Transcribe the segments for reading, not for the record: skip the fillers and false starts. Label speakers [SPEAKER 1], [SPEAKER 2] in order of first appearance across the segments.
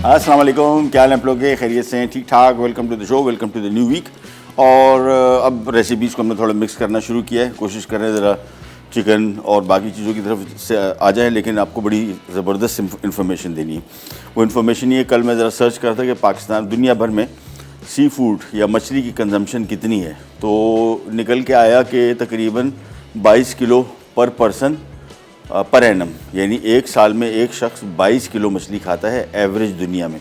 [SPEAKER 1] अस्सलाम वालेकुम, क्या हाल है आप लोग के? खैरियत से हैं? ठीक ठाक। Welcome to the show, welcome to the new week. और अब रेसिपीज़ को हमने थोड़ा मिक्स करना शुरू किया है। कोशिश कर रहे हैं ज़रा चिकन और बाकी चीज़ों की तरफ से आ जाए, लेकिन आपको बड़ी ज़बरदस्त इन्फॉर्मेशन देनी है। वो इन्फॉर्मेशन ये, कल मैं ज़रा सर्च कर रहा था कि पाकिस्तान दुनिया भर में सी फूड या मछली की कंजम्पशन कितनी है, तो निकल के आया कि तकरीबन 22 किलो पर पर्सन पर एनम, यानी एक साल में एक शख्स 22 किलो मछली खाता है एवरेज दुनिया में।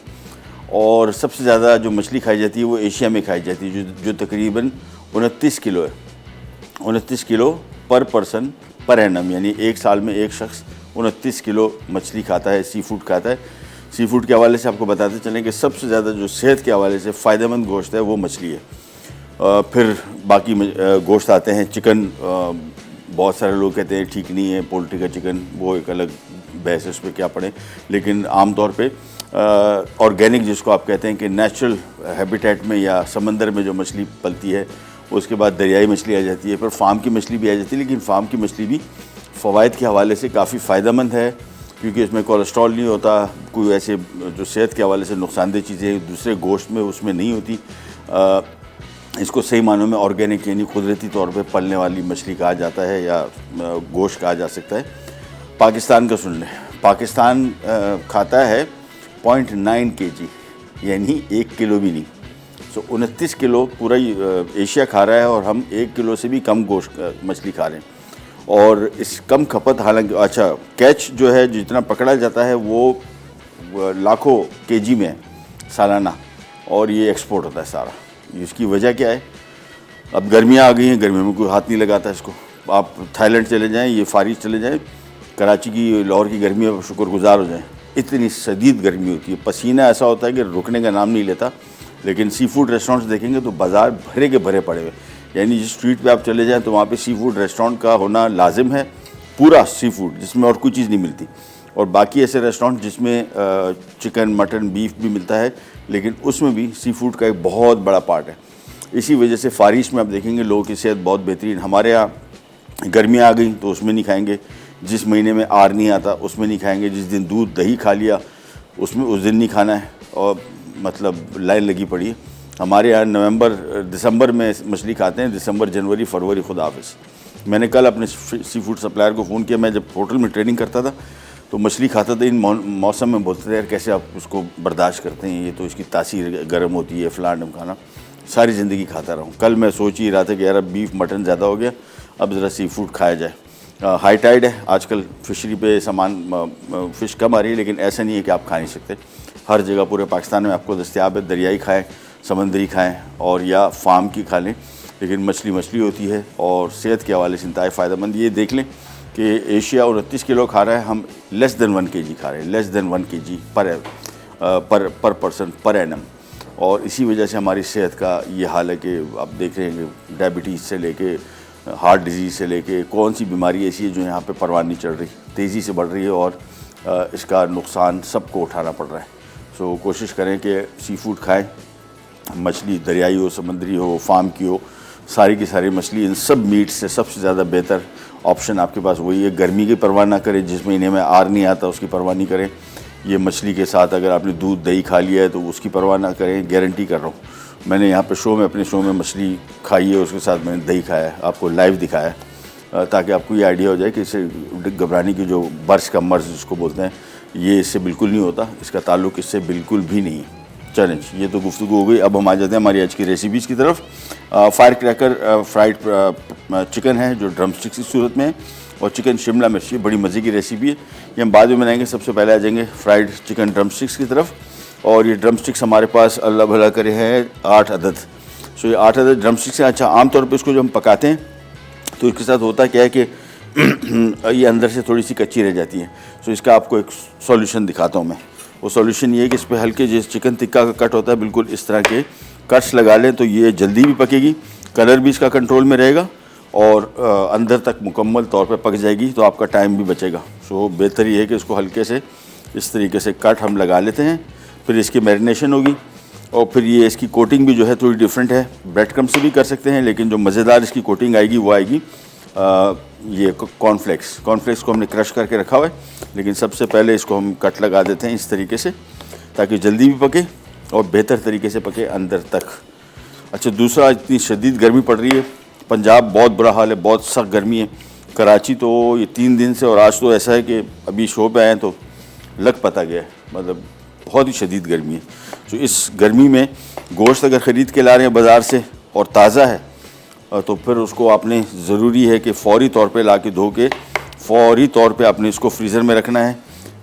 [SPEAKER 1] और सबसे ज़्यादा जो मछली खाई जाती है वो एशिया में खाई जाती है, जो तकरीबन 29 किलो है। 29 किलो पर पर्सन पर एनम, यानी एक साल में एक शख्स 29 किलो मछली खाता है, सी फूड खाता है। सी फूड के हवाले से आपको बताते चलें कि सबसे ज़्यादा जो सेहत के हवाले से फ़ायदेमंद गोश्त है वो मछली है। फिर बाकी गोश्त आते हैं। चिकन बहुत सारे लोग कहते हैं ठीक नहीं है, पोल्ट्री का चिकन, वो एक अलग बहस है, उस पर क्या पड़े। लेकिन आम तौर पे ऑर्गेनिक, जिसको आप कहते हैं कि नेचुरल हैबिटेट में या समंदर में जो मछली पलती है, उसके बाद दरियाई मछली आ जाती है, फिर फार्म की मछली भी आ जाती है। लेकिन फार्म की मछली भी फ़वाइद के हवाले से काफ़ी फ़ायदेमंद है, क्योंकि इसमें कोलेस्ट्रॉल नहीं होता, कोई ऐसे जो सेहत के हवाले से नुकसानदेह चीज़ें दूसरे गोश्त में उसमें नहीं होती। इसको सही मानों में ऑर्गेनिक यानी कुदरती तौर पे पलने वाली मछली कहा जाता है या गोश्त कहा जा सकता है। पाकिस्तान का सुन लें, पाकिस्तान खाता है 0.9 kg, यानी 1 किलो भी नहीं। 29 किलो पूरा एशिया खा रहा है और हम 1 किलो से भी कम गोश्त मछली खा रहे हैं। और इस कम खपत, हालांकि अच्छा कैच जो है जितना पकड़ा जाता है वो लाखों केजी में सालाना, और ये एक्सपोर्ट होता है सारा। इसकी वजह क्या है? अब गर्मियाँ आ गई हैं, गर्मियों में कोई हाथ नहीं लगाता इसको। आप थाईलैंड चले जाएं, ये फारिश चले जाएं, कराची की, लाहौर की गर्मी में शुक्रगुजार हो जाएं, इतनी शदीद गर्मी होती है, पसीना ऐसा होता है कि रुकने का नाम नहीं लेता। लेकिन सी फूड रेस्टोरेंट्स देखेंगे तो बाज़ार भरे के भरे पड़े हुए, यानी जिस स्ट्रीट पे आप चले जाएं तो वहाँ पे सी फूड रेस्टोरेंट का होना लाजिम है, पूरा सी फूड जिसमें और कोई चीज़ नहीं मिलती। और बाकी ऐसे रेस्टोरेंट जिसमें चिकन, मटन, बीफ भी मिलता है, लेकिन उसमें भी सी फूड का एक बहुत बड़ा पार्ट है। इसी वजह से फारिश में आप देखेंगे लोगों की सेहत बहुत बेहतरीन। हमारे यहाँ गर्मियाँ आ गई तो उसमें नहीं खाएंगे, जिस महीने में आर नहीं आता उसमें नहीं खाएंगे, जिस दिन दूध दही खा लिया उसमें उस दिन नहीं खाना है, और मतलब लाइन लगी पड़ी है। हमारे यहाँ दिसंबर में मछली खाते हैं, दिसंबर, जनवरी, फरवरी, खुदा हाफिज़। मैंने कल अपने सी फूड सप्लायर को फ़ोन किया, मैं जब होटल में ट्रेनिंग करता था तो मछली खाता था इन मौसम में, बोलते थे यार कैसे आप उसको बर्दाश्त करते हैं, ये तो इसकी तासीर गर्म होती है, फ़लाँ ढमकाना। सारी ज़िंदगी खाता रहा हूँ। कल मैं सोच ही रहा था कि यार अब बीफ मटन ज़्यादा हो गया, अब ज़रा सी फूड खाया जाए। हाई टाइड है आजकल, फिशरी पे सामान फ़िश कम आ रही है, लेकिन ऐसा नहीं है कि आप खा नहीं सकते। हर जगह पूरे पाकिस्तान में आपको दस्तयाब है, दरियाई खाएँ, समंदरी खाएँ और या फार्म की खा लें, लेकिन मछली मछली होती है और सेहत के हवाले से इंतहाई फ़ायदेमंद। ये देख लें कि एशिया 29 किलो खा रहा है, हम लेस देन 1 kg खा रहे हैं, लेस देन 1 kg पर पर्सन पर एनम। और इसी वजह से हमारी सेहत का ये हाल है कि आप देख रहे हैं कि डायबिटीज़ से लेके हार्ट डिजीज़ से लेके कौन सी बीमारी ऐसी है जो यहाँ पे परवाह नहीं चढ़ रही, तेज़ी से बढ़ रही है, और इसका नुकसान सबको उठाना पड़ रहा है। सो कोशिश करें कि सी फूड खाएँ, मछली दरियाई हो, समंदरी हो, फार्म की हो, सारी की सारी मछली। इन सब मीट से सबसे ज़्यादा बेहतर ऑप्शन आपके पास वही है। गर्मी की परवाह ना करें, जिस महीने में आर नहीं आता उसकी परवाह नहीं करें। ये मछली के साथ अगर आपने दूध दही खा लिया है तो उसकी परवाह ना करें, गारंटी कर रहा हूँ। मैंने यहाँ पे अपने शो में मछली खाई है, उसके साथ मैंने दही खाया है, आपको लाइव दिखाया है, ताकि आपको ये आइडिया हो जाए कि इससे घबराने की जो बर्स का मर्ज जिसको बोलते हैं, ये इससे बिल्कुल नहीं होता, इसका ताल्लुक़ इससे बिल्कुल भी नहीं है। चैलेंज ये तो गुफ्तगू हो गई। अब हम आ जाते हैं हमारी आज की रेसिपीज़ की तरफ। फायर क्रैकर फ्राइड चिकन है जो ड्रम स्टिक्स की सूरत में है, और चिकन शिमला मिर्च, ये बड़ी मज़े की रेसिपी है, ये हम बाद में बनाएंगे। सबसे पहले आ जाएंगे फ्राइड चिकन ड्रम स्टिक्स की तरफ। और ये ड्रम स्टिक्स हमारे पास अल्लाह भला करे हैं 8 अदद। सो ये 8 अदद ड्रम स्टिक्स हैं। अच्छा, आमतौर पर इसको जब हम पकाते हैं तो इसके साथ होता क्या है कि ये अंदर से थोड़ी सी कच्ची रह जाती है। सो इसका आपको एक सॉल्यूशन दिखाता हूँ मैं। वो सॉल्यूशन ये है कि इस पर हल्के जैसे चिकन टिक्का का कट होता है, बिल्कुल इस तरह के कट्स लगा लें तो ये जल्दी भी पकेगी, कलर भी इसका कंट्रोल में रहेगा, और अंदर तक मुकम्मल तौर पे पक जाएगी, तो आपका टाइम भी बचेगा। सो बेहतर ये है कि इसको हल्के से इस तरीके से कट हम लगा लेते हैं। फिर इसकी मैरिनेशन होगी, और फिर ये इसकी कोटिंग भी जो है थोड़ी डिफरेंट है। ब्रेड क्रम्ब से भी कर सकते हैं, लेकिन जो मज़ेदार इसकी कोटिंग आएगी वो आएगी ये कॉर्नफ्लेक्स को हमने क्रश करके रखा हुआ है, लेकिन सबसे पहले इसको हम कट लगा देते हैं इस तरीके से, ताकि जल्दी भी पके और बेहतर तरीके से पके अंदर तक। अच्छा, दूसरा, इतनी शदीद गर्मी पड़ रही है, पंजाब बहुत बुरा हाल है, बहुत सख्त गर्मी है। कराची तो ये 3 दिन से, और आज तो ऐसा है कि अभी शो पे आए हैं तो लग पता गया है, मतलब बहुत ही शदीद गर्मी है। तो इस गर्मी में गोश्त अगर ख़रीद के ला रहे हैं बाज़ार से और ताज़ा है तो फिर उसको आपने ज़रूरी है कि फ़ौरी तौर पे ला के धो के फ़ौरी तौर पे आपने इसको फ्रीज़र में रखना है।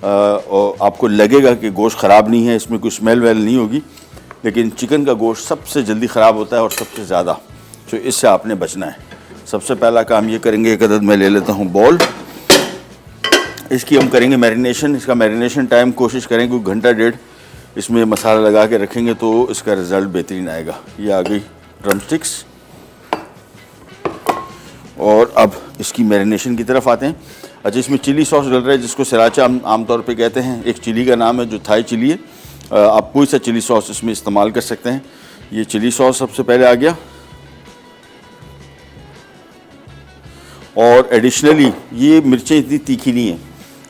[SPEAKER 1] और आपको लगेगा कि गोश्त ख़राब नहीं है, इसमें कोई स्मेल वेल नहीं होगी, लेकिन चिकन का गोश्त सबसे जल्दी ख़राब होता है और सबसे ज़्यादा, तो इससे आपने बचना है। सबसे पहला काम ये करेंगे, एक अदद मैं ले लेता हूँ बॉल, इसकी हम करेंगे मैरिनेशन। इसका मैरिनेशन टाइम कोशिश करें कोई घंटा डेढ़ इसमें मसाला लगा के रखेंगे तो इसका रिज़ल्ट बेहतरीन आएगा। ये आ गई ड्रम स्टिक्स, और अब इसकी मैरिनेशन की तरफ आते हैं। अच्छा, इसमें चिली सॉस डल रहा है जिसको सराचा आमतौर पे कहते हैं। एक चिली का नाम है जो थाई चिली है, आप कोई सा चिली सॉस इसमें इस्तेमाल कर सकते हैं। ये चिली सॉस सबसे पहले आ गया, और एडिशनली ये मिर्चें इतनी तीखी नहीं है,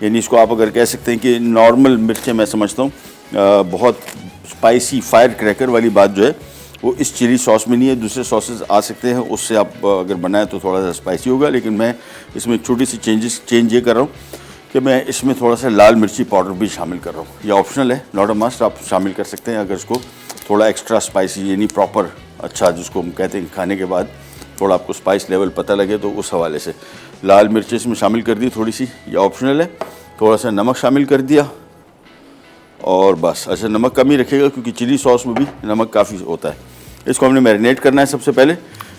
[SPEAKER 1] यानी इसको आप अगर कह सकते हैं कि नॉर्मल मिर्चें, मैं समझता हूँ बहुत स्पाइसी फायर क्रैकर वाली बात जो है वो इस चिली सॉस में नहीं है। दूसरे सॉसेस आ सकते हैं, उससे आप अगर बनाएं तो थोड़ा सा स्पाइसी होगा, लेकिन मैं इसमें एक छोटी सी चेंज ये कर रहा हूँ कि मैं इसमें थोड़ा सा लाल मिर्ची पाउडर भी शामिल कर रहा हूँ। ये ऑप्शनल है, नॉट अ मस्ट, आप शामिल कर सकते हैं अगर इसको थोड़ा एक्स्ट्रा स्पाइसी, यानी प्रॉपर अच्छा जिसको हम कहते हैं खाने के बाद थोड़ा आपको स्पाइस लेवल पता लगे, तो उस हवाले से लाल मिर्ची इसमें शामिल कर दी थोड़ी सी, ये ऑप्शनल है। थोड़ा सा नमक शामिल कर दिया, और बस। अच्छा, नमक कम ही रखिएगा क्योंकि चिली सॉस में भी नमक काफ़ी होता है। इसको हमने मैरिनेट करना है। सबसे पहले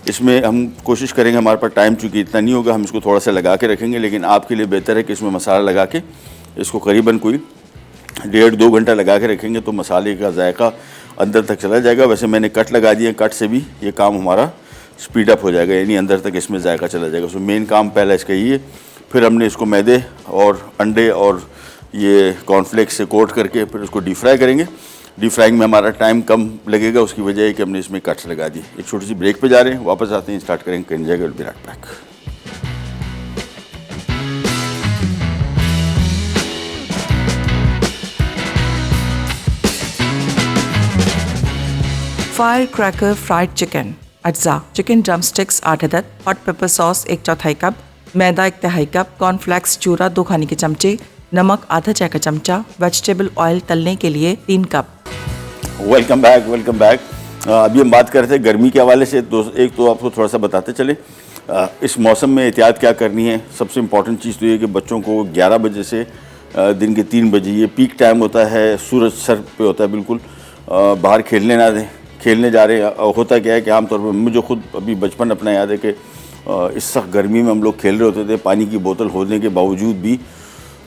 [SPEAKER 1] इसमें हम कोशिश करेंगे, हमारे पास टाइम चूँकि इतना नहीं होगा, हम इसको थोड़ा सा लगा के रखेंगे, लेकिन आपके लिए बेहतर है कि इसमें मसाला लगा के इसको करीबन कोई 1.5-2 घंटा लगा के रखेंगे तो मसाले का जायका अंदर तक चला जाएगा। वैसे मैंने कट लगा दिए, कट से भी ये काम हमारा स्पीड अप हो जाएगा, यानी अंदर तक इसमें जायका चला जाएगा। सो मेन काम पहला इसका ये। फिर हमने इसको मैदे और अंडे और ये कॉर्नफ्लेक्स से कोट करके फिर उसको डीप फ्राई करेंगे। डीप फ्राइंग में हमारा टाइम कम लगेगा, उसकी वजह है कि हमने इसमें कट्स लगा दिए। एक छोटी सी ब्रेक पे जा रहे हैं, वापस आते हैं, स्टार्ट करेंगे, कहीं जाएगा be right back.
[SPEAKER 2] Fire cracker fried chicken अज्जा, चिकन ड्रम स्टिक्स 8 अदद, हॉट पेपर सॉस 1/4 कप, मैदा 1/2 कप, कॉर्नफ्लेक्स चूरा 2 खाने के चमचे, नमक आधा चाय का चमचा, वेजिटेबल ऑयल तलने के लिए 3 cup.
[SPEAKER 1] Welcome back, welcome back. अभी हम बात कर रहे थे गर्मी के हवाले से, एक तो आपको थोड़ा सा बताते चले इस मौसम में एहतियात क्या करनी है। सबसे इम्पॉर्टेंट चीज़ तो ये कि बच्चों को 11 बजे से दिन के 3 बजे, ये पीक टाइम होता है, सूरज सर पे होता है बिल्कुल, बाहर खेलने ना दें। खेलने जा रहे हैं, होता क्या है कि आमतौर पर मुझे खुद अभी बचपन अपना याद है कि इस सख्त गर्मी में हम लोग खेल रहे होते थे, पानी की बोतल होने के बावजूद भी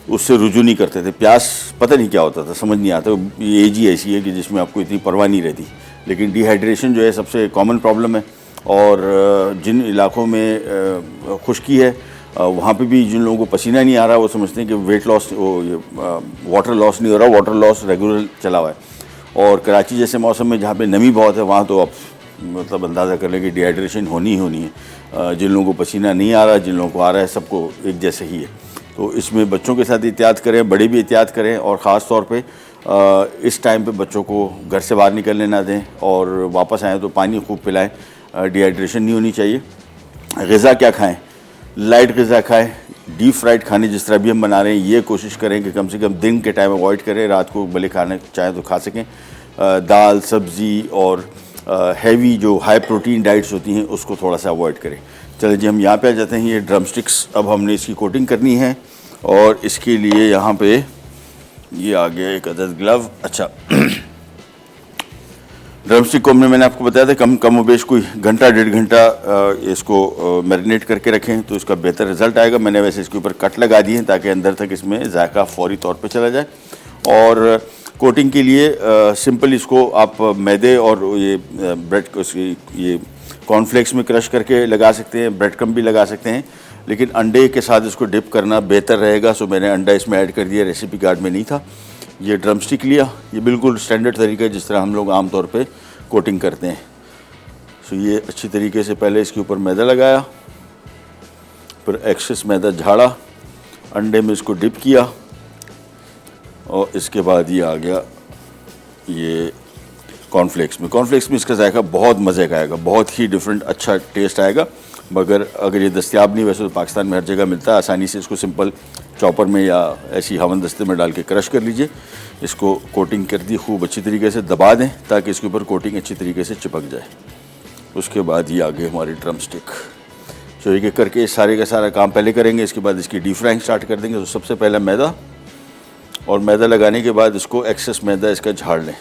[SPEAKER 1] उससे रुजू नहीं करते थे। प्यास पता नहीं क्या होता था, समझ नहीं आता। ये एज ही ऐसी है कि जिसमें आपको इतनी परवाह नहीं रहती, लेकिन डिहाइड्रेशन जो है सबसे कॉमन प्रॉब्लम है। और जिन इलाकों में खुश्की है वहाँ पे भी जिन लोगों को पसीना नहीं आ रहा, वो समझते हैं कि वेट लॉस, वाटर लॉस नहीं हो रहा, वाटर लॉस रेगुलर चला हुआ है। और कराची जैसे मौसम में जहाँ पे नमी बहुत है, वहाँ तो आप मतलब अंदाज़ा कर लें कि डिहाइड्रेशन होनी ही होनी है। जिन लोगों को पसीना नहीं आ रहा, जिन लोगों को आ रहा है, सबको एक जैसे ही है। तो इसमें बच्चों के साथ एहतियात करें, बड़े भी एहतियात करें, और ख़ास तौर पे इस टाइम पे बच्चों को घर से बाहर निकलने ना दें, और वापस आएँ तो पानी खूब पिलाएं। डिहाइड्रेशन नहीं होनी चाहिए। ग़िज़ा क्या खाएं? लाइट ग़िज़ा खाएं। डीप फ्राइड खाने जिस तरह भी हम बना रहे हैं, ये कोशिश करें कि कम से कम दिन के टाइम अवॉइड करें, रात को भले खाना चाहें तो खा सकें। दाल, सब्ज़ी और हैवी जो हाई प्रोटीन डाइट्स होती हैं उसको थोड़ा सा अवॉइड करें। चलिए जी, हम यहाँ पे आ जाते हैं। ये ड्रम स्टिक्स अब हमने इसकी कोटिंग करनी है, और इसके लिए यहाँ पे ये आ गया एक अदद ग्लव। अच्छा, ड्रम स्टिक को मैंने आपको बताया था कम बेश कोई घंटा 1.5 घंटा इसको मैरिनेट करके रखें तो इसका बेहतर रिजल्ट आएगा। मैंने वैसे इसके ऊपर कट लगा दिए हैं ताकि अंदर तक इसमें जायका फौरी तौर पे चला जाए। और कोटिंग के लिए सिंपल इसको आप मैदे और ये ब्रेड को ये कॉर्नफ्लेक्स में क्रश करके लगा सकते हैं, ब्रेड क्रम्ब भी लगा सकते हैं, लेकिन अंडे के साथ इसको डिप करना बेहतर रहेगा। सो मैंने अंडा इसमें ऐड कर दिया, रेसिपी कार्ड में नहीं था। ये ड्रम स्टिक लिया, ये बिल्कुल स्टैंडर्ड तरीका है जिस तरह हम लोग आम तौर पे कोटिंग करते हैं। सो ये अच्छी तरीके से पहले इसके ऊपर मैदा लगाया, फिर एक्सेस मैदा झाड़ा, अंडे में इसको डिप किया, और इसके बाद ये आ गया ये कॉर्नफ्लेक्स में इसका जायका बहुत मज़े का आएगा, बहुत ही डिफरेंट अच्छा टेस्ट आएगा। मगर अगर ये दस्तियाब नहीं, वैसे तो पाकिस्तान में हर जगह मिलता है, आसानी से इसको सिंपल चॉपर में या ऐसी हवन दस्ते में डाल के क्रश कर लीजिए। इसको कोटिंग कर दी, खूब अच्छी तरीके से दबा दें ताकि इसके ऊपर कोटिंग अच्छी तरीके से चिपक जाए। उसके बाद ये आगे हमारी ड्रम स्टिक, तो एक एक करके सारे का सारा काम पहले करेंगे। इसके बाद इसकी डीप फ्राइंग स्टार्ट कर देंगे। तो सबसे पहला मैदा, और मैदा लगाने के बाद इसको एक्सेस मैदा इसका झाड़ लें।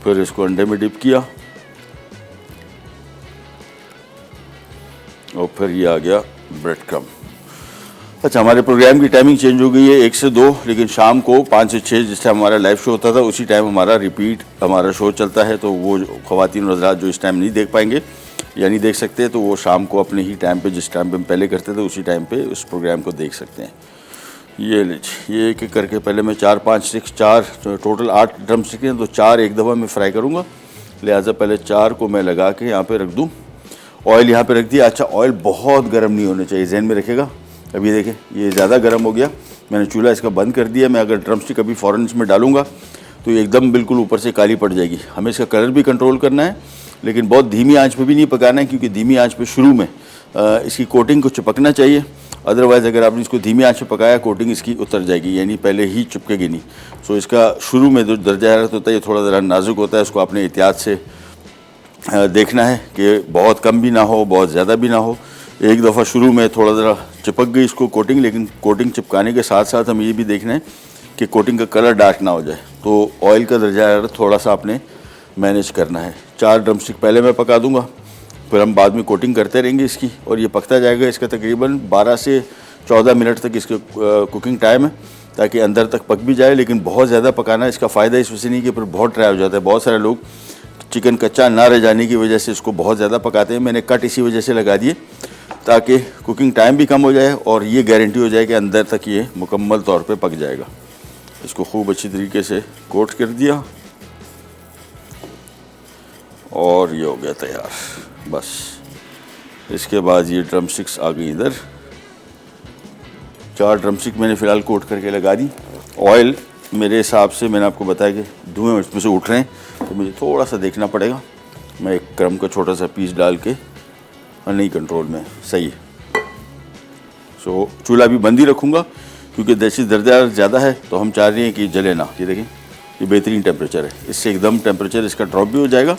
[SPEAKER 1] फिर इसको अंडे में डिप किया और फिर ये आ गया ब्रेड क्रम्ब। अच्छा, हमारे प्रोग्राम की टाइमिंग चेंज हो गई है 1 से 2, लेकिन शाम को 5 से 6 जिस टाइम हमारा लाइव शो होता था उसी टाइम हमारा रिपीट हमारा शो चलता है। तो वो ख़वातीन और हज़रात जो इस टाइम नहीं देख पाएंगे या नहीं देख सकते, तो वो शाम को अपने ही टाइम पे, जिस टाइम पे हम पहले करते थे उसी टाइम पे उस प्रोग्राम को देख सकते हैं। ये लीजिए, ये एक एक करके पहले मैं 4 5 6 4 टोटल 8 ड्रम स्टिक हैं, तो 4 एक दफ़ा मैं फ्राई करूँगा। लिहाजा पहले 4 को मैं लगा के यहाँ पे रख दूँ। ऑयल यहाँ पे रख दिया। अच्छा, ऑयल बहुत गर्म नहीं होना चाहिए, जहन में रखेगा। अभी देखें ये ज़्यादा गर्म हो गया, मैंने चूल्हा इसका बंद कर दिया। मैं अगर ड्रम स्टिक अभी फ़ौरन इसमें डालूँगा तो ये एकदम बिल्कुल ऊपर से काली पड़ जाएगी। हमें इसका कलर भी कंट्रोल करना है, लेकिन बहुत धीमी आंच पे भी नहीं पकाना है, क्योंकि धीमी आंच पे शुरू में इसकी कोटिंग को चिपकना चाहिए। अदरवाइज़ अगर आपने इसको धीमी आंच पे पकाया, कोटिंग इसकी उतर जाएगी, यानी पहले ही चिपकेगी नहीं। सो इसका शुरू में जो दर्जा हरारत होता है ये थोड़ा ज़रा नाजुक होता है, उसको आपने एहतियात से देखना है कि बहुत कम भी ना हो, बहुत ज़्यादा भी ना हो। एक दफ़ा शुरू में थोड़ा ज़रा चिपक गई इसको कोटिंग, लेकिन कोटिंग चिपकाने के साथ साथ हम ये भी देखना है कि कोटिंग का कलर डार्क ना हो जाए। तो ऑयल का दर्जा हरारत थोड़ा सा आपने मैनेज करना है। 4 ड्रम स्टिक पहले मैं पका दूंगा, फिर हम बाद में कोटिंग करते रहेंगे इसकी, और ये पकता जाएगा। इसका तकरीबन 12 से 14 मिनट तक इसके कुकिंग टाइम है, ताकि अंदर तक पक भी जाए। लेकिन बहुत ज़्यादा पकाना इसका फ़ायदा इस वजह से नहीं कि फिर बहुत ड्राई हो जाता है। बहुत सारे लोग चिकन कच्चा ना रह जाने की वजह से इसको बहुत ज़्यादा पकाते हैं। मैंने कट इसी वजह से लगा दिए ताकि कुकिंग टाइम भी कम हो जाए और ये गारंटी हो जाए कि अंदर तक ये मुकम्मल तौर पे पक जाएगा। इसको खूब अच्छी तरीके से कोट कर दिया और ये हो गया तैयार। बस इसके बाद ये ड्रम स्टिक्स आ गई इधर। 4 ड्रम स्टिक मैंने फ़िलहाल कोट करके लगा दी। ऑयल मेरे हिसाब से मैंने आपको बताया कि धुएँ इसमें से उठ रहे हैं, तो मुझे थोड़ा सा देखना पड़ेगा। मैं एक क्रम्ब का छोटा सा पीस डाल के, नहीं कंट्रोल में सही है। सो चूल्हा भी बंद ही रखूँगा, क्योंकि जैसे दर्जा ज़्यादा है तो हम चाह रहे हैं कि जले ना। ये देखें, ये बेहतरीन टेम्परेचर है, इससे एकदम टेम्परेचर इसका ड्रॉप भी हो जाएगा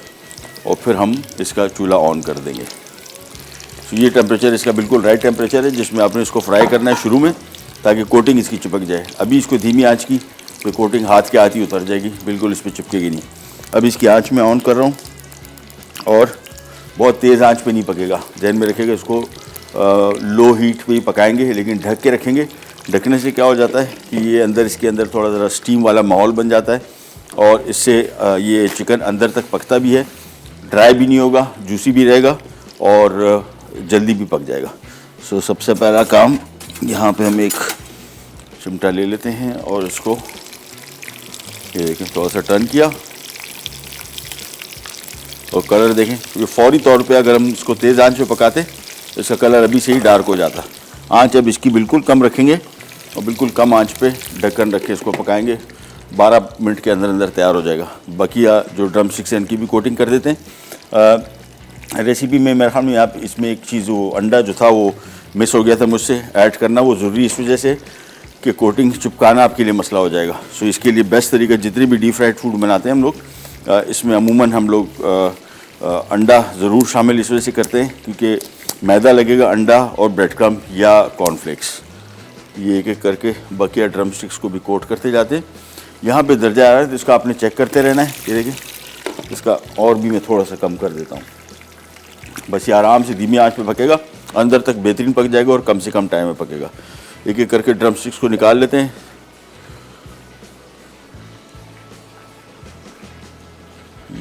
[SPEAKER 1] और फिर हम इसका चूल्हा ऑन कर देंगे। तो ये टेम्परेचर इसका बिल्कुल राइट टेम्परेचर है, जिसमें आपने इसको फ्राई करना है शुरू में, ताकि कोटिंग इसकी चिपक जाए। अभी इसको धीमी आंच की तो कोटिंग हाथ के हाथ ही उतर जाएगी, बिल्कुल इस पर चिपकेगी नहीं। अब इसकी आंच मैं ऑन कर रहा हूँ और बहुत तेज़ आंच पे नहीं पकेगा, ध्यान में रखिएगा। इसको लो हीट पे ही पकाएंगे, लेकिन ढक के रखेंगे। ढकने से क्या हो जाता है कि ये अंदर, इसके अंदर थोड़ा ज़रा स्टीम वाला माहौल बन जाता है और इससे ये चिकन अंदर तक पकता भी है, ड्राई भी नहीं होगा, जूसी भी रहेगा और जल्दी भी पक जाएगा। सो सबसे पहला काम, यहाँ पे हम एक चिमटा ले लेते हैं और इसको ये देखें थोड़ा सा टर्न किया और कलर देखें। ये फौरी तौर पे अगर हम इसको तेज़ आंच पे पकाते तो इसका कलर अभी से ही डार्क हो जाता। आंच अब इसकी बिल्कुल कम रखेंगे और बिल्कुल कम आंच पे ढक्कन रख के इसको पकाएंगे। 12 मिनट के अंदर अंदर तैयार हो जाएगा। बकिया जो ड्रम स्टिक्स हैं इनकी भी कोटिंग कर देते हैं। रेसिपी में मेरे ख्याल में आप इसमें एक चीज़, वो अंडा जो था वो मिस हो गया था मुझसे ऐड करना, वो ज़रूरी इस वजह से कि कोटिंग चिपकाना आपके लिए मसला हो जाएगा। सो इसके लिए बेस्ट तरीका, जितने भी डीप फ्राइड फूड बनाते हैं हम लोग, इसमें अमूमन हम लोग अंडा ज़रूर शामिल इस वजह से करते हैं क्योंकि मैदा लगेगा, अंडा और ब्रेड क्रम्ब या कॉर्नफ्लेक्स। ये एक एक करके बकिया ड्रम स्टिक्स को भी कोट करते जाते हैं। यहाँ पे दर्जा आ रहा है तो इसका आपने चेक करते रहना है। ये देखिए, इसका और भी मैं थोड़ा सा कम कर देता हूँ। बस ये आराम से धीमी आंच पे पकेगा, अंदर तक बेहतरीन पक जाएगा और कम से कम टाइम में पकेगा। एक एक करके ड्रम स्टिक्स को निकाल लेते हैं।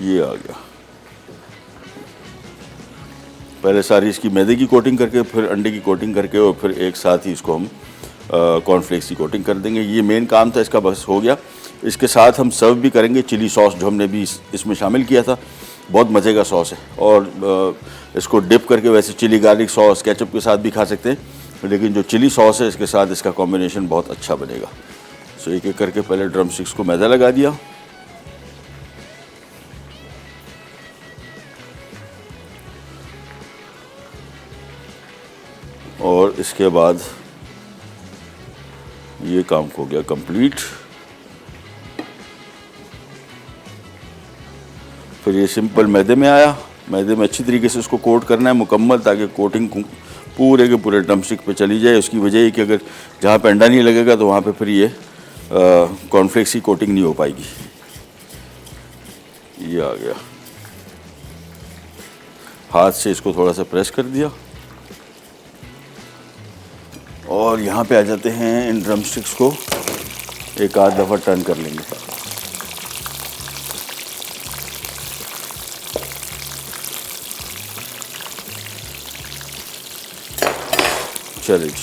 [SPEAKER 1] ये आ गया। पहले सारी इसकी मैदे की कोटिंग करके, फिर अंडे की कोटिंग करके और फिर एक साथ ही इसको हम कॉर्नफ्लेक्स की कोटिंग कर देंगे। ये मेन काम था इसका, बस हो गया। इसके साथ हम सर्व भी करेंगे चिली सॉस, जो हमने भी इसमें शामिल किया था। बहुत मज़े का सॉस है और इसको डिप करके वैसे चिली गार्लिक सॉस केचप के साथ भी खा सकते हैं, लेकिन जो चिली सॉस है इसके साथ इसका कॉम्बिनेशन बहुत अच्छा बनेगा। सो एक एक करके पहले ड्रम स्टिक्स को मैदा लगा दिया, और इसके बाद ये काम हो गया कंप्लीट। फिर ये सिंपल मैदे में आया, मैदे में अच्छी तरीके से इसको कोट करना है मुकम्मल, ताकि कोटिंग पूरे के पूरे ड्रम स्टिक पे चली जाए। उसकी वजह है कि अगर जहाँ पे अंडा नहीं लगेगा तो वहाँ पे फिर ये कॉर्नफ्लेक्स की कोटिंग नहीं हो पाएगी। ये आ गया, हाथ से इसको थोड़ा सा प्रेस कर दिया, और यहाँ पे आ जाते हैं। इन ड्रम स्टिक्स को एक आध दफ़ा टर्न कर लेंगे। चलिए जी,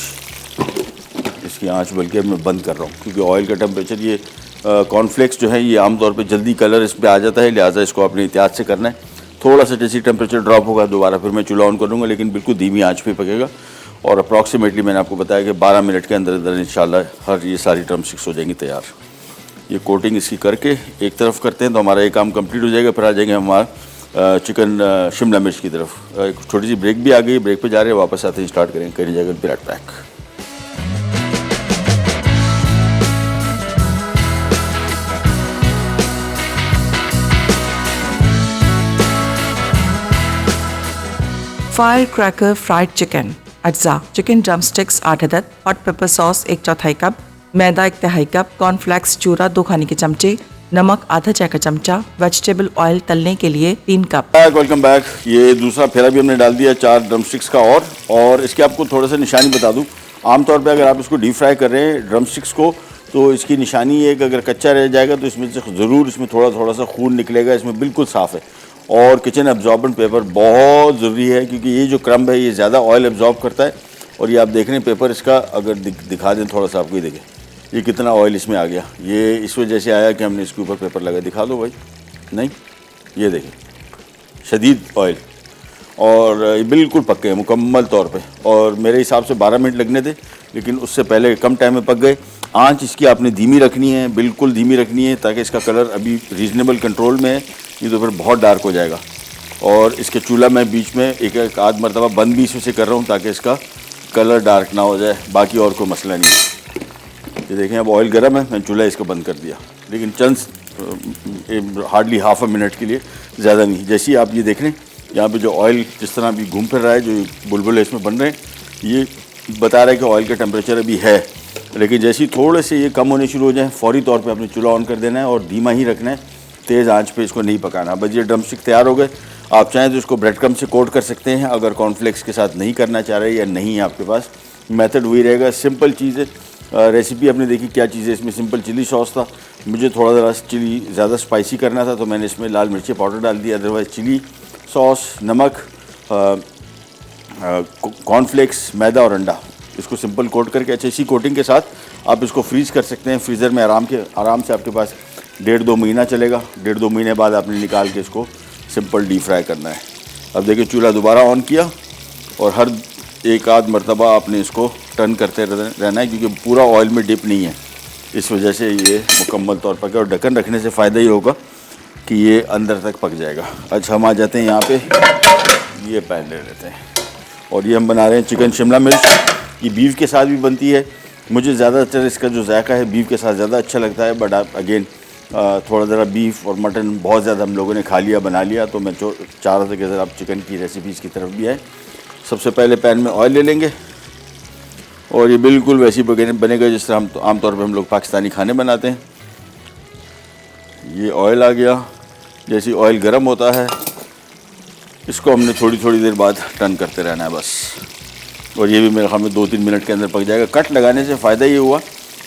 [SPEAKER 1] इसकी आंच बल्कि अब मैं बंद कर रहा हूँ, क्योंकि ऑयल का टेम्परेचर, ये कॉर्नफ्लेक्स जो है ये आमतौर पे जल्दी कलर इस पर आ जाता है, लिहाजा इसको अपने एहतियात से करना है। थोड़ा सा जैसे टेम्परेचर ड्रॉप होगा दोबारा फिर मैं चूल्हा ऑन करूँगा, लेकिन बिल्कुल धीमी आंच पे पकेगा। और अप्रॉक्सीमेटली मैंने आपको बताया कि 12 मिनट के अंदर अंदर इंशाल्लाह हर ये सारी ड्रम स्टिक्स हो जाएंगी तैयार। ये कोटिंग इसकी करके एक तरफ करते हैं तो हमारा ये काम कंप्लीट हो जाएगा। फिर आ जाएंगे हमारा चिकन शिमला मिर्च की तरफ। एक छोटी सी ब्रेक भी आ गई, ब्रेक पे जा रहे हैं, वापस आते ही स्टार्ट करेंगे, करी जाएगा बिराट pack.
[SPEAKER 2] Fire cracker fried chicken, अज्जा चिकन ड्रम स्टिक्स 8 अदद, हॉट पेपर सॉस 1/4 कप, मैदा 1/2 कप, कॉर्नफ्लेक्स चूरा 2 खाने के चमचे, नमक आधा चाय का चमचा, वेजिटेबल ऑयल तलने के लिए 3 कप।
[SPEAKER 1] Welcome back. ये दूसरा फेरा भी हमने डाल दिया 4 ड्रम स्टिक्स का। और इसके आपको थोड़ा सा निशानी बता दूं, आमतौर पे अगर आप इसको डीप फ्राई कर रहे हैं ड्रम स्टिक्स को, तो इसकी निशानी है कि अगर कच्चा रह जाएगा तो इसमें से ज़रूर इसमें थोड़ा सा खून निकलेगा। इसमें बिल्कुल साफ़ है। और किचन एब्जॉर्बेंट पेपर बहुत ज़रूरी है, क्योंकि ये जो क्रम्ब है ये ज़्यादा ऑयल एब्जॉर्ब करता है। और ये आप देख रहे हैं पेपर इसका, अगर दिखा दें थोड़ा सा आपको, ये देखें ये कितना ऑयल इसमें आ गया। ये इस वजह से आया कि हमने इसके ऊपर पेपर लगा, दिखा दो भाई, नहीं ये देखें शदीद ऑयल, और ये बिल्कुल पक गए मुकम्मल तौर पे। और मेरे हिसाब से 12 मिनट लगने थे, लेकिन उससे पहले कम टाइम में पक गए। आंच इसकी आपने धीमी रखनी है, बिल्कुल धीमी रखनी है, ताकि इसका कलर अभी रीज़नेबल कंट्रोल में है, ये तो फिर बहुत डार्क हो जाएगा। और इसके चूल्हा मैं बीच में एक आध मरतबा बंद भी इसमें से कर रहा हूँ, ताकि इसका कलर डार्क ना हो जाए, बाकी और कोई मसला नहीं है। ये देखें अब ऑयल गर्म है, मैंने चूल्हा इसका बंद कर दिया, लेकिन चंद हार्डली हाफ अ मिनट के लिए, ज़्यादा नहीं। जैसे ही आप ये देख रहे हैं यहाँ पे जो ऑयल जिस तरह अभी घूम फिर रहा है, जो बुलबुले इसमें बन रहे हैं, ये बता रहा है कि ऑयल का टेम्परेचर अभी है। लेकिन जैसे ही थोड़े से ये कम होने शुरू हो जाए, फौरी तौर पे अपने चूल्हा ऑन कर देना है और धीमा ही रखना है, तेज़ आंच पे इसको नहीं पकाना। बस ये ड्रम स्टिक तैयार हो गए। आप चाहें तो इसको ब्रेड क्रम्ब से कोट कर सकते हैं, अगर कॉर्नफ्लेक्स के साथ नहीं करना चाह रहे या नहीं है आपके पास, मेथड वही रहेगा। सिंपल चीज़ है। रेसिपी आपने देखी क्या चीज़ है, इसमें सिंपल चिली सॉस था। मुझे थोड़ा ज़रा चिली ज़्यादा स्पाइसी करना था, तो मैंने इसमें लाल मिर्ची पाउडर डाल दिया। अदरवाइज़ चिली सॉस, नमक, कॉर्नफ्लेक्स, मैदा और अंडा, इसको सिंपल कोट करके अच्छी सी कोटिंग के साथ आप इसको फ्रीज़ कर सकते हैं। फ्रीज़र में आराम से आपके पास 1.5-2 महीना चलेगा। 1.5-2 महीने बाद आपने निकाल के इसको सिंपल डीप फ्राई करना है। अब देखिए चूल्हा दोबारा ऑन किया, और हर एक आध मरतबा आपने इसको टर्न करते रहना है, क्योंकि पूरा ऑयल में डिप नहीं है, इस वजह से ये मुकम्मल तौर पर। और ढक्कन रखने से फ़ायदा ही होगा कि ये अंदर तक पक जाएगा। अच्छा, हम आ जाते हैं यहाँ पे, ये पैन ले लेते हैं, और ये हम बना रहे हैं चिकन शिमला मिर्च। ये बीफ के साथ भी बनती है। मुझे ज़्यादातर इसका जो जायका है बीफ के साथ ज़्यादा अच्छा लगता है, बट आप अगेन थोड़ा ज़रा बीफ और मटन बहुत ज़्यादा हम लोगों ने खा लिया, बना लिया, तो मैं चाह रहा था कि ज़रा आप चिकन की रेसिपीज़ की तरफ भी आए। सबसे पहले पैन में ऑयल ले लेंगे, और ये बिल्कुल वैसी बनेगा जिस तरह हम आमतौर पर हम लोग पाकिस्तानी खाने बनाते हैं। ये ऑयल आ गया। जैसे ऑयल गर्म होता है, इसको हमने थोड़ी देर बाद टर्न करते रहना है बस। और ये भी मेरे ख्याल में 2-3 मिनट के अंदर पक जाएगा। कट लगाने से फ़ायदा ये हुआ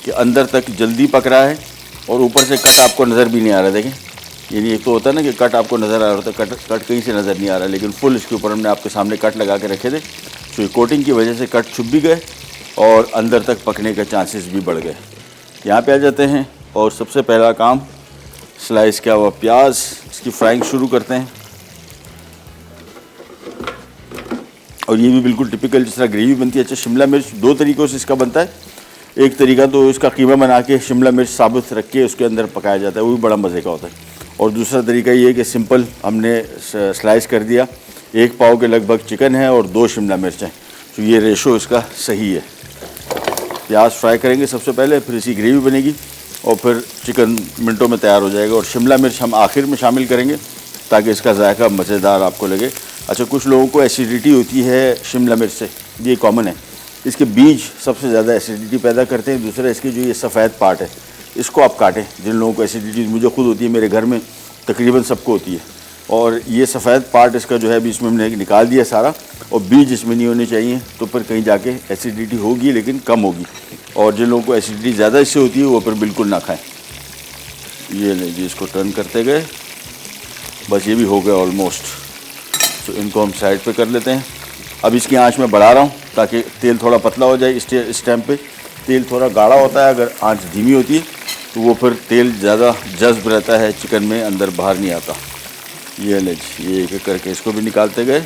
[SPEAKER 1] कि अंदर तक जल्दी पक रहा है, और ऊपर से कट आपको नज़र भी नहीं आ रहा। देखें, यानी एक तो होता है ना कि कट आपको नज़र आ रहा होता है, कट कहीं से नज़र नहीं आ रहा, लेकिन फुल इसके ऊपर हमने आपके सामने कट लगा के रखे थे, तो ये कोटिंग की वजह से कट छुप भी गए और अंदर तक पकने के चांसेस भी बढ़ गए। यहाँ पे आ जाते हैं, और सबसे पहला काम स्लाइस किया हुआ प्याज, इसकी फ्राइंग शुरू करते हैं। और ये भी बिल्कुल टिपिकल जिस तरह ग्रेवी बनती है। अच्छा, शिमला मिर्च 2 तरीक़ों से इसका बनता है। एक तरीका तो इसका कीमा बना के शिमला मिर्च साबुत रख के उसके अंदर पकाया जाता है, वो भी बड़ा मज़े का होता है। और दूसरा तरीका ये है कि सिंपल हमने स्लाइस कर दिया, 1 पाव के लगभग चिकन है और 2 शिमला मिर्च हैं, तो ये रेशो इसका सही है। प्याज फ्राई करेंगे सबसे पहले, फिर इसकी ग्रेवी बनेगी और फिर चिकन मिनटों में तैयार हो जाएगा। और शिमला मिर्च हम आखिर में शामिल करेंगे ताकि इसका जायका मज़ेदार आपको लगे। अच्छा, कुछ लोगों को एसिडिटी होती है शिमला मिर्च से, ये कॉमन है। इसके बीज सबसे ज़्यादा एसिडिटी पैदा करते हैं। दूसरा, इसके जो ये सफ़ेद पार्ट है इसको आप काटें। जिन लोगों को एसिडिटी, मुझे खुद होती है, मेरे घर में तकरीबन सबको होती है। और ये सफ़ेद पार्ट इसका जो है अभी इसमें हमने निकाल दिया सारा, और बीज इसमें नहीं होने चाहिए, तो फिर कहीं जाके एसिडिटी होगी लेकिन कम होगी। और जिन लोगों को एसिडिटी ज़्यादा इससे होती है वो फिर बिल्कुल ना खाएं। ये लीजिए, इसको टर्न करते गए, बस ये भी हो गया ऑलमोस्ट। तो इनको हम साइड पे कर लेते हैं। अब इसकी आंच मैं बढ़ा रहा हूँ ताकि तेल थोड़ा पतला हो जाए। इस टाइम पे तेल थोड़ा गाढ़ा होता है, अगर आंच धीमी होती है तो वो फिर तेल ज़्यादा जज्ब रहता है चिकन में, अंदर बाहर नहीं आता। ये लीजिए, ये एक एक करके इसको भी निकालते गए।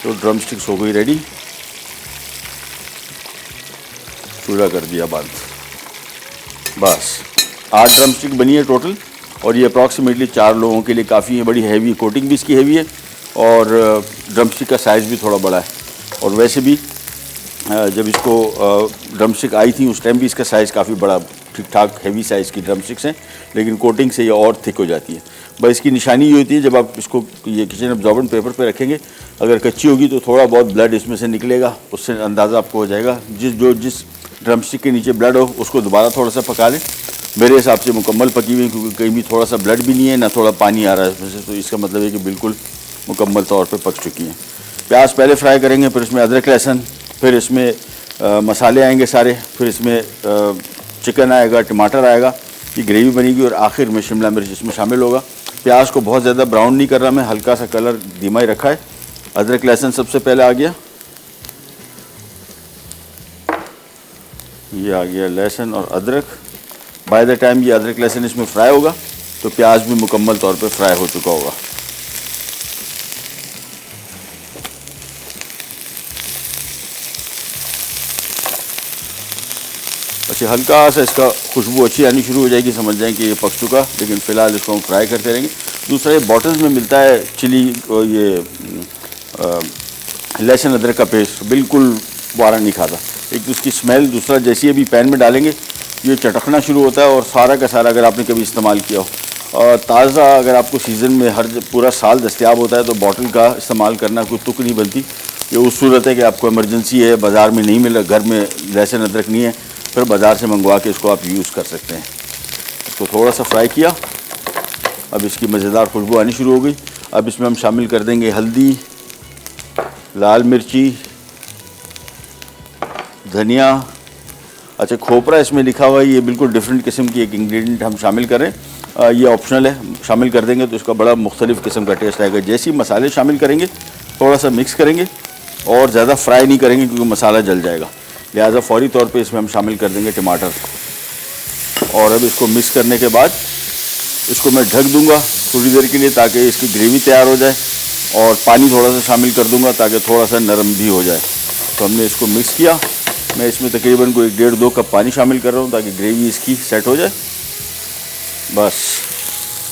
[SPEAKER 1] तो ड्रम स्टिक्स हो गई रेडी, चूल्हा कर दिया बंद। बस 8 ड्रम स्टिक बनी है टोटल, और ये अप्रॉक्सीमेटली 4 लोगों के लिए काफ़ी है। बड़ी हैवी, कोटिंग भी इसकी हैवी है और ड्रम स्टिक का साइज़ भी थोड़ा बड़ा है। और वैसे भी जब इसको ड्रम स्टिक आई थी उस टाइम भी इसका साइज़ काफ़ी बड़ा, ठीक ठाक हैवी साइज़ की ड्रम स्टिक्स हैं, लेकिन कोटिंग से ये और थिक हो जाती है। बस इसकी निशानी ये होती है, जब आप इसको ये किचन अब्जॉर्बेंट पेपर पे रखेंगे, अगर कच्ची होगी तो थोड़ा बहुत ब्लड इसमें से निकलेगा, उससे अंदाज़ा आपको हो जाएगा। जिस ड्रम स्टिक के नीचे ब्लड हो उसको दोबारा थोड़ा सा पका लें। मेरे हिसाब से मुकम्मल पकी हुई, क्योंकि कहीं भी थोड़ा सा ब्लड भी नहीं है ना थोड़ा पानी आ रहा है इसमें से, तो इसका मतलब है कि बिल्कुल मुकम्मल तौर पे पक चुकी हैं। प्याज पहले फ्राई करेंगे, फिर इसमें अदरक लहसुन, फिर इसमें मसाले आएंगे सारे, फिर इसमें चिकन आएगा, टमाटर आएगा, ये ग्रेवी बनेगी, और आखिर में शिमला मिर्च इसमें शामिल होगा। प्याज को बहुत ज़्यादा ब्राउन नहीं कर रहा मैं, हल्का सा कलर धीमा ही रखा है। अदरक लहसुन सबसे पहले आ गया, ये आ गया लहसुन और अदरक। बाय द टाइम ये अदरक लहसुन इसमें फ्राई होगा तो प्याज भी मुकम्मल तौर पे फ्राई हो चुका होगा। अच्छा, हल्का सा इसका खुशबू अच्छी आनी शुरू हो जाएगी, समझ जाएं कि ये पक चुका, लेकिन फ़िलहाल इसको हम फ्राई करते रहेंगे। दूसरा, ये बॉटल्स में मिलता है चिली, ये लहसुन अदरक का पेस्ट, बिल्कुल वारा नहीं खाता। एक तो उसकी स्मेल, दूसरा जैसे अभी पैन में डालेंगे ये चटकना शुरू होता है, और सारा का सारा अगर आपने कभी इस्तेमाल किया हो, और ताज़ा अगर आपको सीज़न में हर पूरा साल दस्तयाब होता है तो बॉटल का इस्तेमाल करना कोई तुक नहीं बनती। ये उस सूरत है कि आपको इमरजेंसी है, बाज़ार में नहीं मिल रहा, घर में लहसुन अदरक नहीं है, फिर बाज़ार से मंगवा के इसको आप यूज़ कर सकते हैं। इसको थोड़ा सा फ्राई किया, अब इसकी मज़ेदार खुशबू आनी शुरू हो गई। अब इसमें हम शामिल कर देंगे हल्दी, लाल मिर्ची, धनिया। अच्छा, खोपरा इसमें लिखा हुआ है, ये बिल्कुल डिफरेंट किस्म की एक इंग्रेडिएंट हम शामिल करें, ये ऑप्शनल है, शामिल कर देंगे तो इसका बड़ा मुख्तलिफ किस्म का टेस्ट आएगा। जैसे ही मसाले शामिल करेंगे थोड़ा सा मिक्स करेंगे और ज़्यादा फ्राई नहीं करेंगे क्योंकि मसाला जल जाएगा, लिहाजा फौरी तौर पे इसमें हम शामिल कर देंगे टमाटर। और अब इसको मिक्स करने के बाद इसको मैं ढक दूंगा थोड़ी देर के लिए ताकि इसकी ग्रेवी तैयार हो जाए, और पानी थोड़ा सा शामिल कर दूंगा ताकि थोड़ा सा नरम भी हो जाए। तो हमने इसको मिक्स किया, मैं इसमें तकरीबन कोई 1.5-2 कप पानी शामिल कर रहा हूँ ताकि ग्रेवी इसकी सेट हो जाए बस।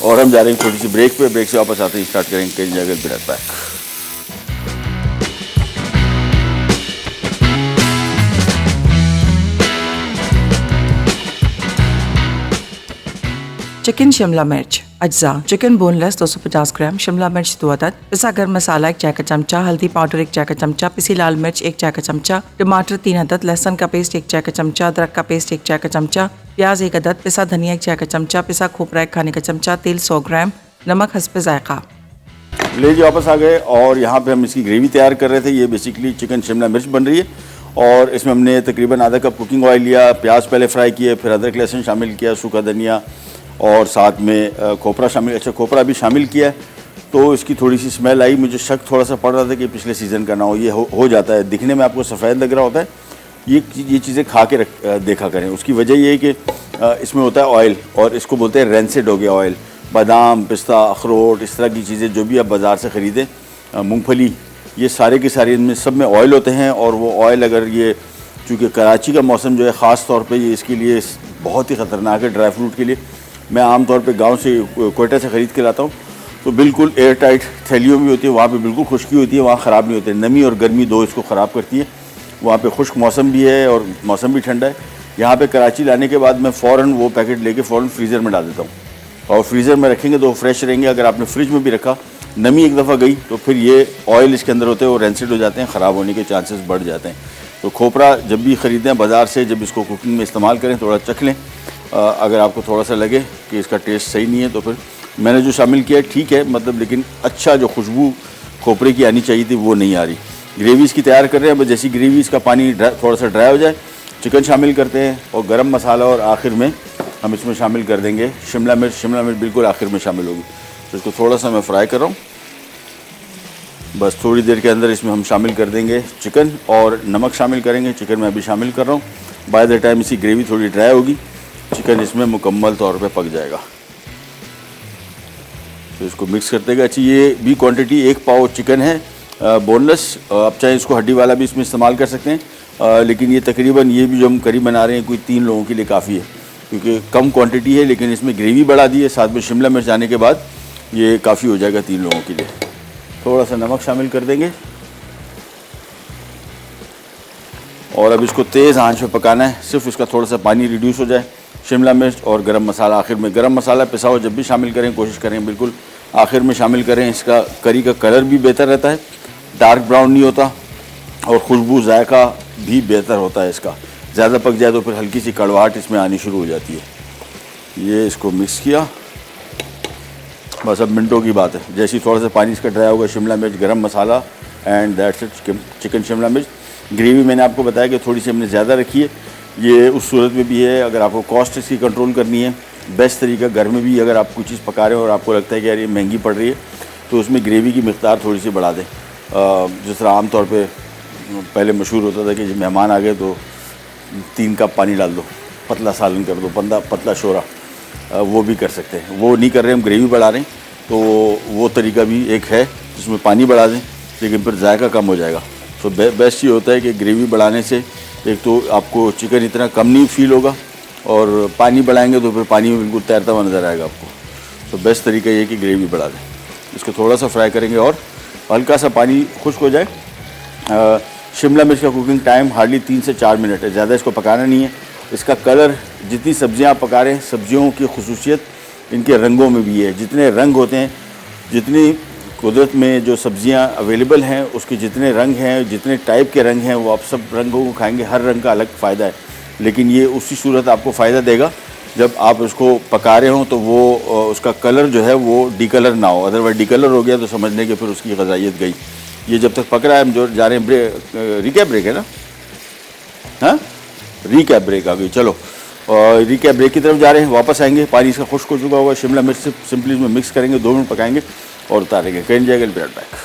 [SPEAKER 1] और हम जा रहे हैं थोड़ी सी ब्रेक पे, ब्रेक से वापस आते ही स्टार्ट करेंगे कई जगह बिना पैक।
[SPEAKER 2] चिकन शिमला मिर्च अज्जा, चिकन बोनलेस 250 ग्राम, शिमला मिर्च 2 अदद, पिसा गर्म मसाला 1 चाय का चमचा, हल्दी पाउडर 1 चाय का चमचा, पिसी लाल मिर्च 1 चाय का चमचा, टमाटर 3 अदद, लहसुन का पेस्ट 1 चाय का चमचा, अदरक का पेस्ट 1 चाय का चमचा, प्याज 1 अदद, पिसा धनिया 1 चाय का चमचा, पिसा खोपरा 1 खाने का चमचा, तेल 100 ग्राम, नमक हस्ब जायका।
[SPEAKER 1] ले जी वापस आ गए, और यहाँ पे हम इसकी ग्रेवी तैयार कर रहे थे। ये बेसिकली चिकन शिमला मिर्च बन रही है, और इसमें हमने तकरीबन आधा कप कुकिंग ऑयल लिया, प्याज पहले फ्राई किए, फिर अदरक लहसुन शामिल किया, सूखा धनिया, और साथ में खोपरा शामिल, अच्छा खोपरा भी शामिल किया है। तो इसकी थोड़ी सी स्मेल आई, मुझे शक थोड़ा सा पड़ रहा था कि पिछले सीज़न का ना हो। ये हो जाता है, दिखने में आपको सफ़ेद लग रहा होता है, ये चीज़ें खा के देखा करें। उसकी वजह ये है कि इसमें होता है ऑयल, और इसको बोलते हैं रेंसिड हो गया ऑयल। बादाम, पिस्ता, अखरोट, इस तरह की चीज़ें जो भी आप बाज़ार से ख़रीदें, मूंगफली, ये सारे के सारे इनमें सब में ऑयल होते हैं, और वो ऑयल अगर ये चूँकि कराची का मौसम जो है ख़ास तौर पे ये इसके लिए बहुत ही ख़तरनाक है ड्राई फ्रूट के लिए। मैं आमतौर पे गांव से कोयटा से ख़रीद के लाता हूँ, तो बिल्कुल एयर टाइट थैलियों में होती है, वहाँ पे बिल्कुल खुश्की होती है, वहाँ ख़राब नहीं होते। नमी और गर्मी दो इसको ख़राब करती है। वहाँ पे खुश्क मौसम भी है और मौसम भी ठंडा है। यहाँ पे कराची लाने के बाद मैं फ़ौरन वो पैकेट लेके फ़ौरन फ्रीज़र में डाल देता हूँ, और फ्रीज़र में रखेंगे तो फ्रेश रहेंगे। अगर आपने फ्रिज में भी रखा, नमी एक दफ़ा गई तो फिर ये ऑयल इसके अंदर होते हैं, वो रेंसिड हो जाते हैं, ख़राब होने के चांसेस बढ़ जाते हैं। तो खोपरा जब भी ख़रीदें बाज़ार से, जब इसको कुकिंग में इस्तेमाल करें थोड़ा चख लें। अगर आपको थोड़ा सा लगे कि इसका टेस्ट सही नहीं है तो फिर मैंने जो शामिल किया है ठीक है, मतलब, लेकिन अच्छा जो खुशबू खोपरे की आनी चाहिए थी वो नहीं आ रही। ग्रेवी इसकी तैयार कर रहे हैं। बस जैसी ग्रेवी इसका पानी थोड़ा सा ड्राई हो जाए, चिकन शामिल करते हैं और गरम मसाला, और आखिर में हम इसमें शामिल कर देंगे शिमला मिर्च। शिमला मिर्च बिल्कुल आखिर में शामिल होगी। तो इसको थोड़ा सा मैं फ्राई कर रहा हूँ। बस थोड़ी देर के अंदर इसमें हम शामिल कर देंगे चिकन, और नमक शामिल करेंगे। चिकन मैं अभी शामिल कर रहा हूँ। बाय द टाइम इसकी ग्रेवी थोड़ी ड्राई होगी, चिकन इसमें मुकम्मल तौर पे पक जाएगा। तो इसको मिक्स करते गए। अच्छी ये भी क्वांटिटी 1 पाव चिकन है, बोनलेस। आप चाहे इसको हड्डी वाला भी इसमें इस्तेमाल कर सकते हैं, लेकिन ये तकरीबन ये भी जो हम करी बना रहे हैं कोई 3 लोगों के लिए काफ़ी है, क्योंकि कम क्वांटिटी है, लेकिन इसमें ग्रेवी बढ़ा दी है, साथ में शिमला मिर्च आने के बाद ये काफ़ी हो जाएगा 3 लोगों के लिए। थोड़ा सा नमक शामिल कर देंगे और अब इसको तेज़ आंच पे पकाना है, सिर्फ इसका थोड़ा सा पानी रिड्यूस हो जाए। शिमला मिर्च और गरम मसाला आखिर में। गरम मसाला पिसा हुआ जब भी शामिल करें कोशिश करें बिल्कुल आखिर में शामिल करें। इसका करी का कलर भी बेहतर रहता है, डार्क ब्राउन नहीं होता, और खुशबू जायका भी बेहतर होता है इसका। ज़्यादा पक जाए तो फिर हल्की सी कड़वाहट इसमें आनी शुरू हो जाती है। ये इसको मिक्स किया, बस अब मिनटों की बात है। जैसे ही थोड़ा सा पानी इसका ड्राई होगा, Shimla mirch, garam masala, and that's it, chicken Shimla mirch. Gravy मैंने आपको बताया कि थोड़ी सी हमने ज़्यादा रखी है। ये उस सूरत में भी है अगर आपको कॉस्ट इसकी कंट्रोल करनी है, बेस्ट तरीका घर में भी अगर आप कोई चीज़ पका रहे हो और आपको लगता है कि यार ये महंगी पड़ रही है, तो उसमें ग्रेवी की मिक़दार थोड़ी सी बढ़ा दें। जिस तरह आम तौर पे पहले मशहूर होता था कि जब मेहमान आ गए तो 3 कप पानी डाल दो, पतला सालन कर दो, पतला शोरा, वो भी कर सकते हैं। वो नहीं कर रहे, हम ग्रेवी बढ़ा रहे हैं, तो वो तरीका भी एक है जिसमें पानी बढ़ा दें, लेकिन फिर जायका कम हो जाएगा। तो बेस्ट ये होता है कि ग्रेवी बढ़ाने से एक तो आपको चिकन इतना कम नहीं फील होगा, और पानी बढ़ाएंगे तो फिर पानी में बिल्कुल तैरता हुआ नज़र आएगा आपको। तो बेस्ट तरीका ये है कि ग्रेवी बढ़ा दें। इसको थोड़ा सा फ्राई करेंगे और हल्का सा पानी खुश्क हो जाए। शिमला मिर्च का कुकिंग टाइम हार्डली 3 से 4 मिनट है, ज़्यादा इसको पकाना नहीं है। इसका कलर, जितनी सब्जियां आप पका रहे हैं, सब्जियों की खुसूसियत इनके रंगों में भी है। जितने रंग होते हैं, जितनी कुदरत में जो सब्जियां अवेलेबल हैं, उसके जितने रंग हैं, जितने टाइप के रंग हैं, वो आप सब रंगों को खाएंगे। हर रंग का अलग फ़ायदा है, लेकिन ये उसी सूरत आपको फ़ायदा देगा जब आप इसको पका रहे हों, तो वो उसका कलर जो है वो डिकलर ना हो। अदरवाइज डिकलर हो गया तो समझने के फिर उसकी ग़ज़ाइयत गई। ये जब तक पक रहा है, हम जो जा रहे हैं रिकैप ब्रेक है ना, हाँ रिकैप ब्रेक आ गई। चलो रिकैप ब्रेक की तरफ जा रहे हैं, वापस आएंगे। पानी इसका खुश्क हो चुका होगा। शिमला मिर्च सिंपली इसमें मिक्स करेंगे, 2 मिनट पकाएंगे और उतारेंगे। कहीं जाएगा ब्रेड बैक।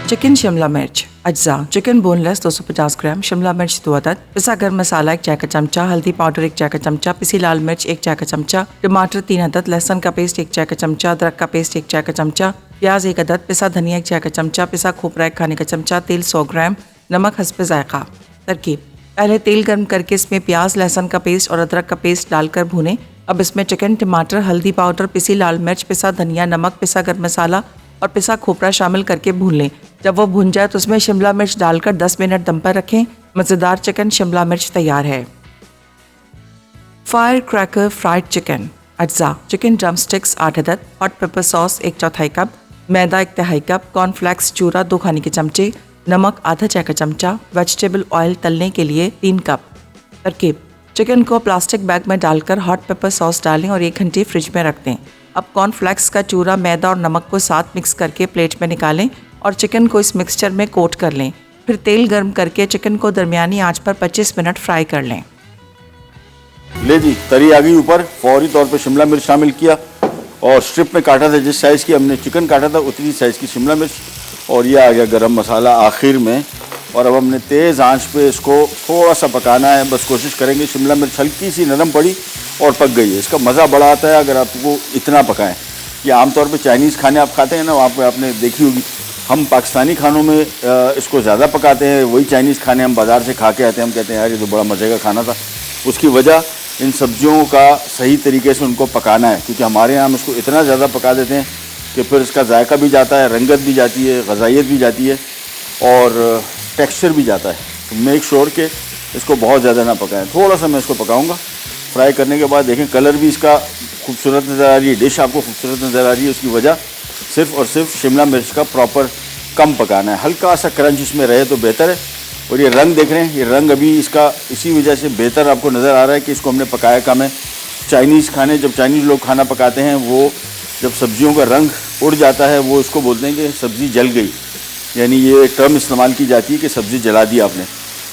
[SPEAKER 2] चिकन शिमला मिर्च अज्जा। चिकन बोनलेस 250 ग्राम, शिमला मिर्च 2 अदद, पिसा गर्म मसाला 1 चाय का चमचा, हल्दी पाउडर 1 चाय का चमचा, पिसी लाल मिर्च 1 चाय का चमचा, टमाटर 3 अदद, लहसुन का पेस्ट 1 चाय का चमचा, अदरक का पेस्ट 1 चाय का चमचा, प्याज 1 अदद, पिसा धनिया 1 चाय का चमचा, पिसा खोपरा 1 खाने का चमचा, तेल 100 ग्राम, नमक हस्ब जायका। तरकीब: पहले तेल गर्म करके इसमें प्याज, लहसुन का पेस्ट और अदरक का पेस्ट डालकर भूनें। अब इसमें चिकन, टमाटर, हल्दी पाउडर, पिसी लाल मिर्च, पिसा धनिया, नमक, पिसा गर्म मसाला और पिसा खोपरा शामिल करके भून लें। जब वो भून जाए तो उसमें शिमला मिर्च डालकर 10 मिनट दम पर रखें। मज़ेदार चिकन शिमला मिर्च तैयार है। फायर क्रैकर फ्राइड चिकन अज्जा। चिकन ड्रम स्टिक्स 8 अदद, हॉट पेपर सॉस 1/4 कप, मैदा 1/2 कप, कॉर्नफ्लेक्स चूरा 2 खाने के चमचे, नमक आधा चाय का चमचा, वेजिटेबल ऑयल तलने के लिए 3 कप। तरकीब: चिकन को प्लास्टिक बैग में डालकर हॉट पेपर सॉस डालें और 1 घंटे फ्रिज में रख दें। अब कॉर्नफ्लेक्स का चूरा, मैदा और नमक को साथ मिक्स करके प्लेट में निकालें और चिकन को इस मिक्सचर में कोट कर लें। फिर तेल गर्म करके चिकन को दरमियानी आंच पर 25 मिनट फ्राई कर लें।
[SPEAKER 1] ले जी, तरी आ गई ऊपर। फौरी तौर पे शिमला मिर्च शामिल किया और स्ट्रिप में काटा था। जिस साइज़ की हमने चिकन काटा था उतनी साइज़ की शिमला मिर्च, और ये आ गया गरम मसाला आखिर में। और अब हमने तेज़ आंच पे इसको थोड़ा सा पकाना है। बस कोशिश करेंगे। शिमला मिर्च हल्की सी नरम पड़ी और पक गई है। इसका मज़ा बड़ा आता है अगर आपको इतना पकाएं। कि आमतौर पे चाइनीज़ खाने आप खाते हैं ना, वहाँ पे आपने देखी होगी, हम पाकिस्तानी खानों में इसको ज़्यादा पकाते हैं, वही चाइनीज़ खाने हम बाज़ार से खा के आते हैं, हम कहते हैं यार ये तो बड़ा मज़े का खाना था। उसकी वजह इन सब्जियों का सही तरीके से उनको पकाना है, क्योंकि हमारे यहाँ हम इसको इतना ज़्यादा पका देते हैं कि फिर इसका जायका भी जाता है, रंगत भी जाती है, ग़ज़ाइयत भी जाती है और टेक्सचर भी जाता है। तो मेक श्योर कि इसको बहुत ज़्यादा ना पकाएं। थोड़ा सा मैं इसको पकाऊंगा। फ्राई करने के बाद देखें कलर भी इसका खूबसूरत नज़र आ रही है, डिश आपको खूबसूरत नज़र आ रही है। उसकी वजह सिर्फ़ और सिर्फ शिमला मिर्च का प्रॉपर कम पकाना है, हल्का सा क्रंच इसमें रहे तो बेहतर है। और ये रंग देख रहे हैं, ये रंग अभी इसका इसी वजह से बेहतर आपको नज़र आ रहा है कि इसको हमने पकाया कम है। चाइनीज़ खाने, जब चाइनीज़ लोग खाना पकाते हैं, वो जब सब्जियों का रंग उड़ जाता है वो इसको बोलते हैं कि सब्ज़ी जल गई, यानी ये टर्म इस्तेमाल की जाती है कि सब्ज़ी जला दी आपने।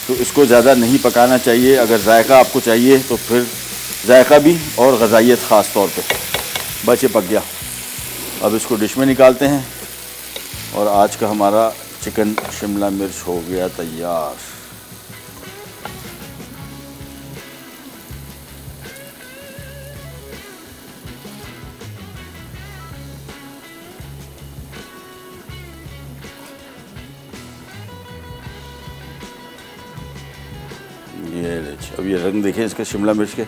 [SPEAKER 1] तो इसको ज़्यादा नहीं पकाना चाहिए। अगर जायका आपको चाहिए तो फिर जायका भी और ग़ज़ाइयत ख़ास तौर पे। बस ये पक गया, अब इसको डिश में निकालते हैं और आज का हमारा चिकन शिमला मिर्च हो गया तैयार। ये अब ये रंग देखें इसके शिमला मिर्च के,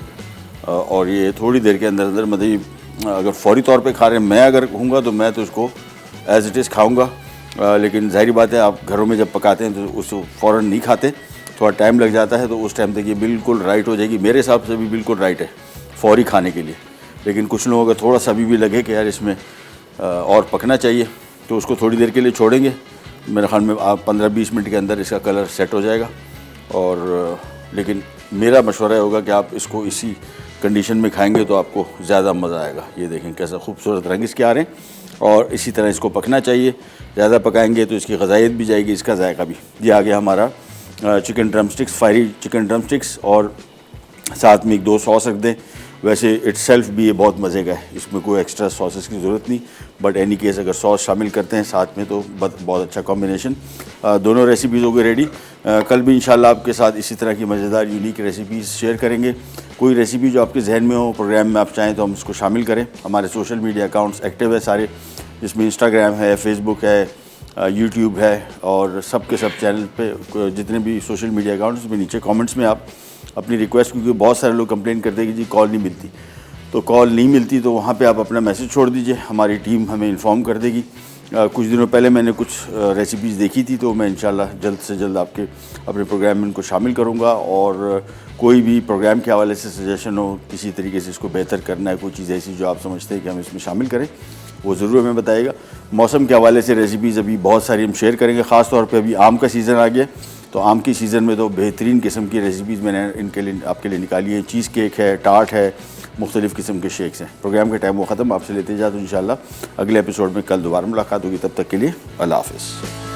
[SPEAKER 1] और ये थोड़ी देर के अंदर अंदर, मतलब अगर फौरी तौर पे खा रहे हैं, मैं अगर कहूँगा तो मैं तो इसको एज़ इट इज़ खाऊँगा, लेकिन ज़ाहिर बात है आप घरों में जब पकाते हैं तो उसको फ़ौरन नहीं खाते, थोड़ा टाइम लग जाता है। तो उस टाइम तक ये बिल्कुल राइट हो जाएगी, मेरे हिसाब से भी बिल्कुल राइट है फौरी खाने के लिए। लेकिन कुछ लोगों को थोड़ा सा अभी भी लगे कि यार इसमें और पकना चाहिए, तो उसको थोड़ी देर के लिए छोड़ेंगे। मेरे ख्याल में आप 15-20 मिनट के अंदर इसका कलर सेट हो जाएगा। और लेकिन मेरा मशवरा होगा कि आप इसको इसी कंडीशन में खाएंगे तो आपको ज़्यादा मज़ा आएगा। ये देखें कैसा खूबसूरत रंग इसके आ रहे हैं, और इसी तरह इसको पकना चाहिए। ज़्यादा पकाएंगे तो इसकी ग़ज़ाइयत भी जाएगी, इसका जायका भी। ये आ गया हमारा chicken drum sticks, fiery chicken drum sticks, और साथ में 1-2 सॉस रख दें। वैसे इट्सेल्फ भी ये बहुत मज़े का है, इसमें कोई एक्स्ट्रा सॉसेस की ज़रूरत नहीं, बट एनी केस अगर सॉस शामिल करते हैं साथ में तो बहुत अच्छा कॉम्बिनेशन। दोनों रेसिपीज़ हो गई रेडी। कल भी इंशाल्लाह आपके साथ इसी तरह की मज़ेदार यूनिक रेसिपीज़ शेयर करेंगे। कोई रेसिपी जो आपके जहन में हो, प्रोग्राम में आप चाहें तो हम उसको शामिल करें। हमारे सोशल मीडिया अकाउंट्स एक्टिव है सारे, जिसमें इंस्टाग्राम है, फेसबुक है, यूट्यूब है, और सब के सब चैनल पे जितने भी सोशल मीडिया अकाउंट्स में नीचे कमेंट्स में आप अपनी रिक्वेस्ट, क्योंकि बहुत सारे लोग कंप्लेन करते हैं कि जी कॉल नहीं मिलती, तो कॉल नहीं मिलती तो वहाँ पे आप अपना मैसेज छोड़ दीजिए, हमारी टीम हमें इन्फॉर्म कर देगी। कुछ दिनों पहले मैंने कुछ रेसिपीज़ देखी थी, तो मैं इंशाल्लाह जल्द से जल्द आपके अपने प्रोग्राम में इनको शामिल करूँगा। और कोई भी प्रोग्राम के हवाले से सजेशन हो, किसी तरीके से इसको बेहतर करना है, कोई चीज़ ऐसी जो आप समझते हैं कि हम इसमें शामिल करें, वो ज़रूर हमें बताइएगा। मौसम के हवाले से रेसिपीज़ अभी बहुत सारी हम शेयर करेंगे, ख़ास तौर पे अभी आम का सीज़न आ गया, तो आम की सीज़न में तो बेहतरीन किस्म की रेसिपीज़ मैंने इनके लिए आपके लिए निकाली है। चीज़ केक है, टार्ट है, मुख्तलिफ़ किस्म के शेक्स हैं। प्रोग्राम का टाइम वो ख़त्म, आपसे लेते जाते इंशाल्लाह अगले एपिसोड में कल दोबारा मुलाकात होगी। तब तक के लिए अल्लाह हाफ़िज़।